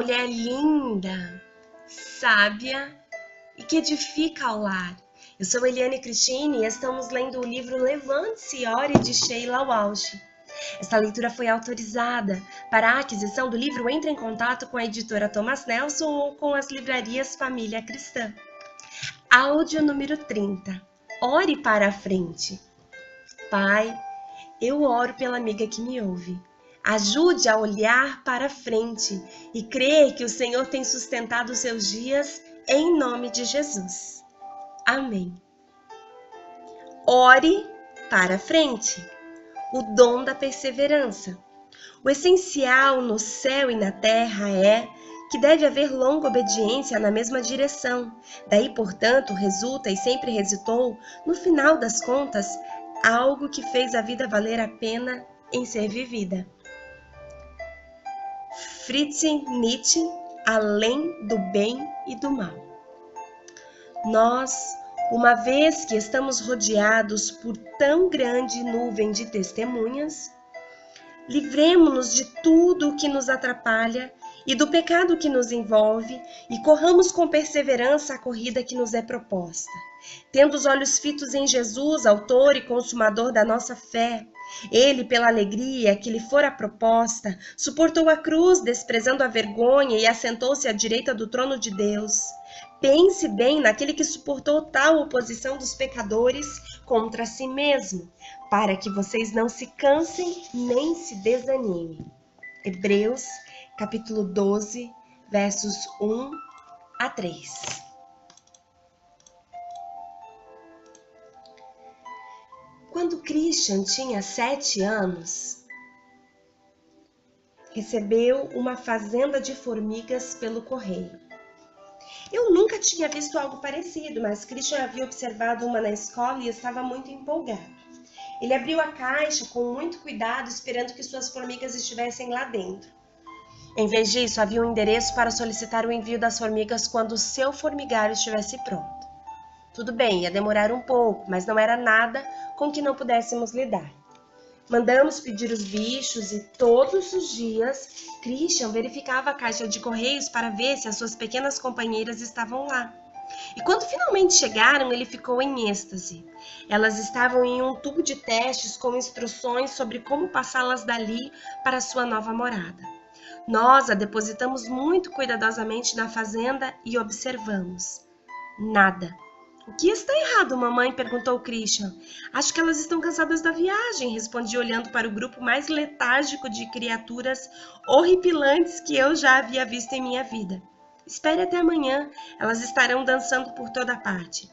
mulher linda, sábia e que edifica o lar. Eu sou Eliane Cristine e estamos lendo o livro Levante-se e Ore, de Sheila Walsh. Esta leitura foi autorizada. Para a aquisição do livro, entre em contato com a editora Thomas Nelson ou com as livrarias Família Cristã. Áudio número 30. Ore para a frente. Pai, eu oro pela amiga que me ouve. Ajude a olhar para frente e crer que o Senhor tem sustentado os seus dias em nome de Jesus. Amém. Ore para frente. O dom da perseverança. O essencial no céu e na terra é que deve haver longa obediência na mesma direção. Daí, portanto, resulta e sempre resultou, no final das contas, algo que fez a vida valer a pena em ser vivida. Friedrich Nietzsche, Além do bem e do mal. Nós, uma vez que estamos rodeados por tão grande nuvem de testemunhas, livremo-nos de tudo o que nos atrapalha e do pecado que nos envolve e corramos com perseverança a corrida que nos é proposta. Tendo os olhos fitos em Jesus, autor e consumador da nossa fé, ele, pela alegria que lhe fora proposta, suportou a cruz, desprezando a vergonha, e assentou-se à direita do trono de Deus. Pense bem naquele que suportou tal oposição dos pecadores contra si mesmo, para que vocês não se cansem nem se desanimem. Hebreus, capítulo 12, versos 1 a 3. Quando Christian tinha 7 anos, recebeu uma fazenda de formigas pelo correio. Eu nunca tinha visto algo parecido, mas Christian havia observado uma na escola e estava muito empolgado. Ele abriu a caixa com muito cuidado, esperando que suas formigas estivessem lá dentro. Em vez disso, havia um endereço para solicitar o envio das formigas quando o seu formigário estivesse pronto. Tudo bem, ia demorar um pouco, mas não era nada com que não pudéssemos lidar. Mandamos pedir os bichos e todos os dias Christian verificava a caixa de correios para ver se as suas pequenas companheiras estavam lá. E quando finalmente chegaram, ele ficou em êxtase. Elas estavam em um tubo de testes com instruções sobre como passá-las dali para sua nova morada. Nós a depositamos muito cuidadosamente na fazenda e observamos. Nada. O que está errado, mamãe? Perguntou Christian. Acho que elas estão cansadas da viagem, respondi olhando para o grupo mais letárgico de criaturas horripilantes que eu já havia visto em minha vida. Espere até amanhã, elas estarão dançando por toda parte.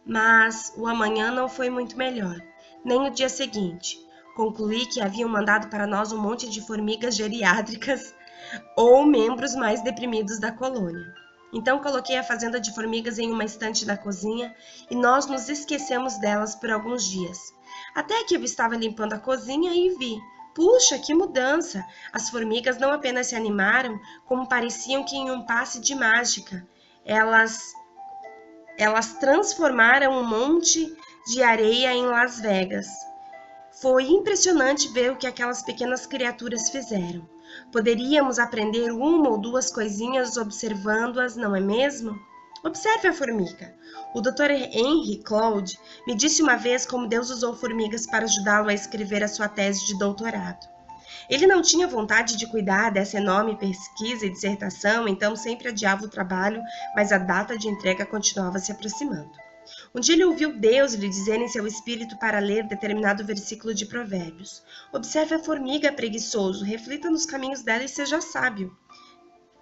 Mas o amanhã não foi muito melhor, nem o dia seguinte. Concluí que haviam mandado para nós um monte de formigas geriátricas ou membros mais deprimidos da colônia. Então coloquei a fazenda de formigas em uma estante da cozinha e nós nos esquecemos delas por alguns dias. Até que eu estava limpando a cozinha e vi. Puxa, que mudança! As formigas não apenas se animaram, como pareciam que em um passe de mágica. Elas transformaram um monte de areia em Las Vegas. Foi impressionante ver o que aquelas pequenas criaturas fizeram. Poderíamos aprender uma ou duas coisinhas observando-as, não é mesmo? Observe a formiga. O Dr. Henry Cloud me disse uma vez como Deus usou formigas para ajudá-lo a escrever a sua tese de doutorado. Ele não tinha vontade de cuidar dessa enorme pesquisa e dissertação, então sempre adiava o trabalho, mas a data de entrega continuava se aproximando. Um dia ele ouviu Deus lhe dizer em seu espírito para ler determinado versículo de Provérbios. Observe a formiga, preguiçoso, reflita nos caminhos dela e seja sábio.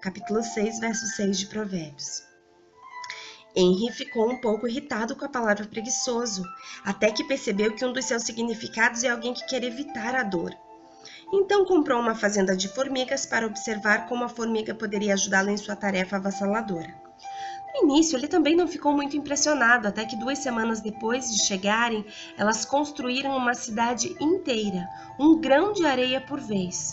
Capítulo 6, verso 6 de Provérbios. Henry ficou um pouco irritado com a palavra preguiçoso, até que percebeu que um dos seus significados é alguém que quer evitar a dor. Então comprou uma fazenda de formigas para observar como a formiga poderia ajudá-lo em sua tarefa avassaladora. No início, ele também não ficou muito impressionado, até que 2 semanas depois de chegarem, elas construíram uma cidade inteira, um grão de areia por vez.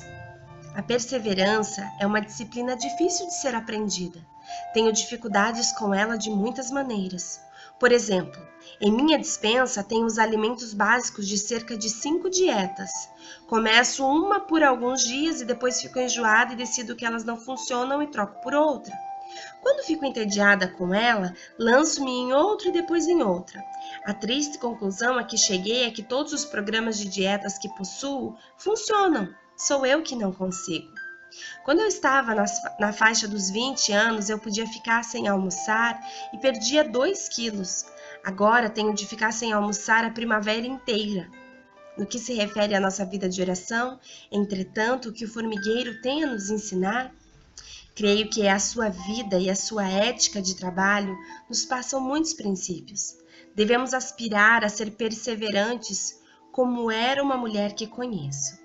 A perseverança é uma disciplina difícil de ser aprendida. Tenho dificuldades com ela de muitas maneiras. Por exemplo, em minha despensa tem os alimentos básicos de cerca de 5 dietas. Começo uma por alguns dias e depois fico enjoada e decido que elas não funcionam e troco por outra. Quando fico entediada com ela, lanço-me em outra e depois em outra. A triste conclusão a que cheguei é que todos os programas de dietas que possuo funcionam, sou eu que não consigo. Quando eu estava na faixa dos 20 anos, eu podia ficar sem almoçar e perdia 2 quilos. Agora tenho de ficar sem almoçar a primavera inteira. No que se refere à nossa vida de oração, entretanto, o que o formigueiro tem a nos ensinar, creio que a sua vida e a sua ética de trabalho nos passam muitos princípios. Devemos aspirar a ser perseverantes, como era uma mulher que conheço.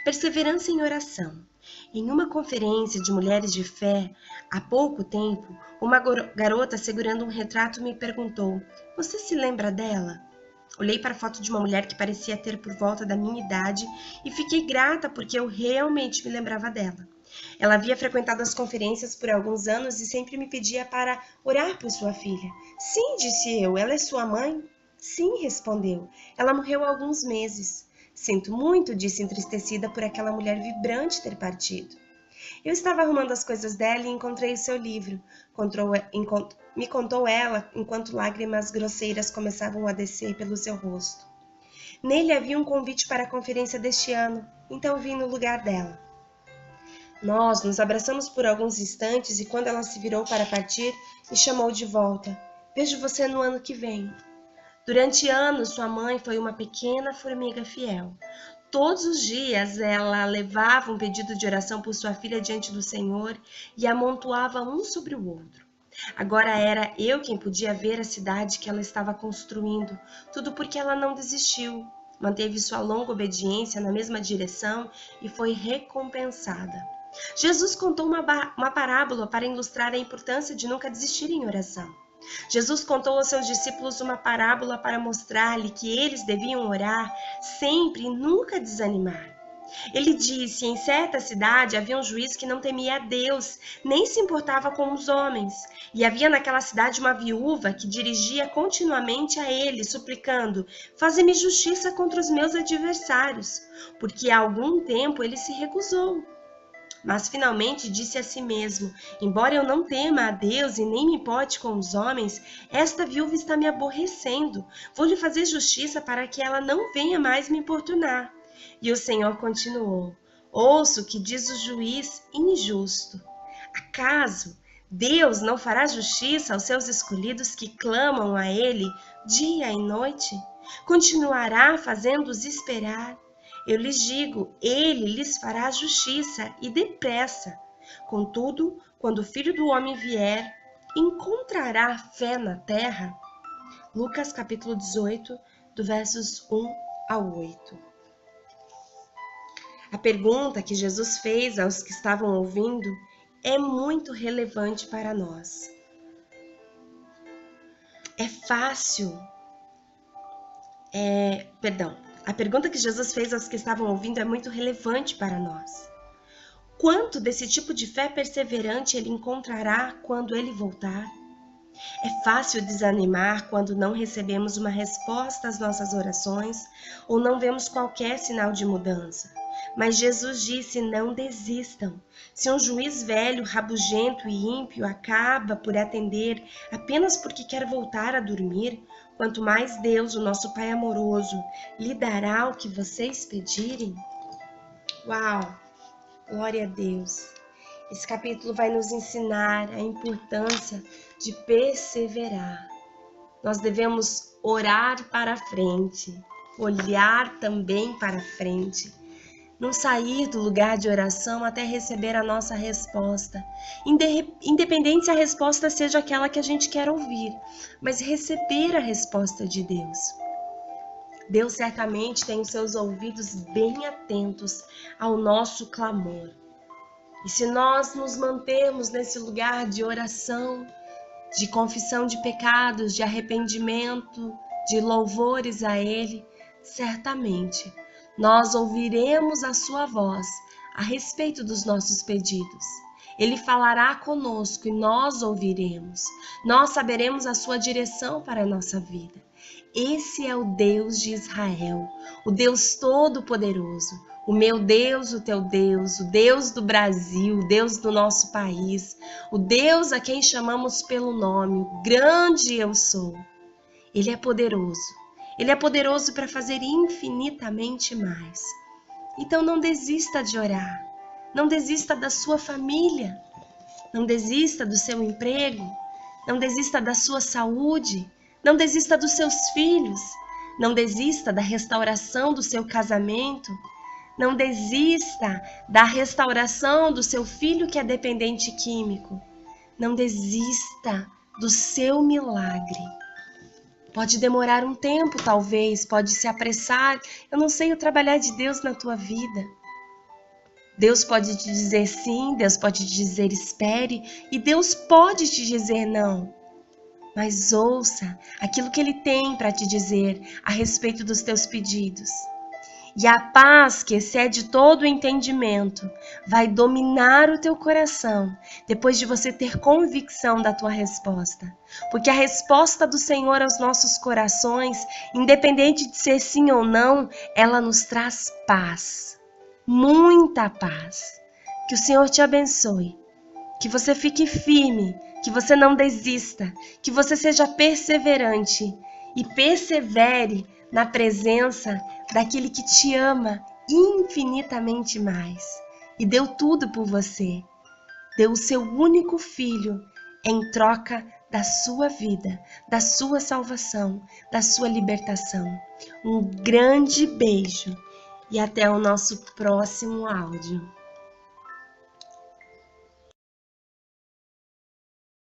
Perseverança em oração. Em uma conferência de mulheres de fé, há pouco tempo, uma garota segurando um retrato me perguntou: "Você se lembra dela?" Olhei para a foto de uma mulher que parecia ter por volta da minha idade e fiquei grata porque eu realmente me lembrava dela. Ela havia frequentado as conferências por alguns anos e sempre me pedia para orar por sua filha. "Sim", disse eu, "ela é sua mãe?" "Sim", respondeu, "ela morreu há alguns meses." "Sinto muito", disse entristecida por aquela mulher vibrante ter partido. Eu estava arrumando as coisas dela e encontrei o seu livro, me contou ela, enquanto lágrimas grosseiras começavam a descer pelo seu rosto. Nele havia um convite para a conferência deste ano, então vim no lugar dela. Nós nos abraçamos por alguns instantes e quando ela se virou para partir, me chamou de volta. "Vejo você no ano que vem." Durante anos, sua mãe foi uma pequena formiga fiel. Todos os dias ela levava um pedido de oração por sua filha diante do Senhor e amontoava um sobre o outro. Agora era eu quem podia ver a cidade que ela estava construindo, tudo porque ela não desistiu, manteve sua longa obediência na mesma direção e foi recompensada. Jesus contou uma parábola para ilustrar a importância de nunca desistir em oração. Jesus contou aos seus discípulos uma parábola para mostrar-lhe que eles deviam orar sempre e nunca desanimar. Ele disse: em certa cidade havia um juiz que não temia a Deus, nem se importava com os homens. E havia naquela cidade uma viúva que dirigia continuamente a ele, suplicando: "Faze-me justiça contra os meus adversários." Porque há algum tempo ele se recusou. Mas finalmente disse a si mesmo: "Embora eu não tema a Deus e nem me importe com os homens, esta viúva está me aborrecendo. Vou lhe fazer justiça para que ela não venha mais me importunar." E o Senhor continuou: "Ouça o que diz o juiz injusto. Acaso Deus não fará justiça aos seus escolhidos que clamam a Ele dia e noite? Continuará fazendo-os esperar? Eu lhes digo, ele lhes fará justiça e depressa. Contudo, quando o Filho do Homem vier, encontrará fé na terra?" Lucas capítulo 18, do versos 1 ao 8. A pergunta que Jesus fez aos que estavam ouvindo é muito relevante para nós. A pergunta que Jesus fez aos que estavam ouvindo é muito relevante para nós. Quanto desse tipo de fé perseverante ele encontrará quando ele voltar? É fácil desanimar quando não recebemos uma resposta às nossas orações ou não vemos qualquer sinal de mudança. Mas Jesus disse: não desistam. Se um juiz velho, rabugento e ímpio acaba por atender apenas porque quer voltar a dormir, quanto mais Deus, o nosso Pai amoroso, lhe dará o que vocês pedirem? Uau! Glória a Deus! Esse capítulo vai nos ensinar a importância de perseverar. Nós devemos orar para frente, olhar também para frente. Não sair do lugar de oração até receber a nossa resposta. Independente se a resposta seja aquela que a gente quer ouvir, mas receber a resposta de Deus. Deus certamente tem os seus ouvidos bem atentos ao nosso clamor. E se nós nos mantermos nesse lugar de oração, de confissão de pecados, de arrependimento, de louvores a Ele, certamente nós ouviremos a sua voz a respeito dos nossos pedidos. Ele falará conosco e nós ouviremos. Nós saberemos a sua direção para a nossa vida. Esse é o Deus de Israel, o Deus Todo-Poderoso, o meu Deus, o teu Deus, o Deus do Brasil, o Deus do nosso país, o Deus a quem chamamos pelo nome, o grande eu sou. Ele é poderoso para fazer infinitamente mais. Então não desista de orar, não desista da sua família, não desista do seu emprego, não desista da sua saúde, não desista dos seus filhos, não desista da restauração do seu casamento, não desista da restauração do seu filho que é dependente químico, não desista do seu milagre. Pode demorar um tempo, talvez, pode se apressar, eu não sei o trabalhar de Deus na tua vida. Deus pode te dizer sim, Deus pode te dizer espere, e Deus pode te dizer não. Mas ouça aquilo que Ele tem para te dizer a respeito dos teus pedidos. E a paz que excede todo o entendimento vai dominar o teu coração depois de você ter convicção da tua resposta. Porque a resposta do Senhor aos nossos corações, independente de ser sim ou não, ela nos traz paz. Muita paz. Que o Senhor te abençoe. Que você fique firme, que você não desista, que você seja perseverante e persevere na presença daquele que te ama infinitamente mais e deu tudo por você. Deu o seu único filho em troca da sua vida, da sua salvação, da sua libertação. Um grande beijo e até o nosso próximo áudio.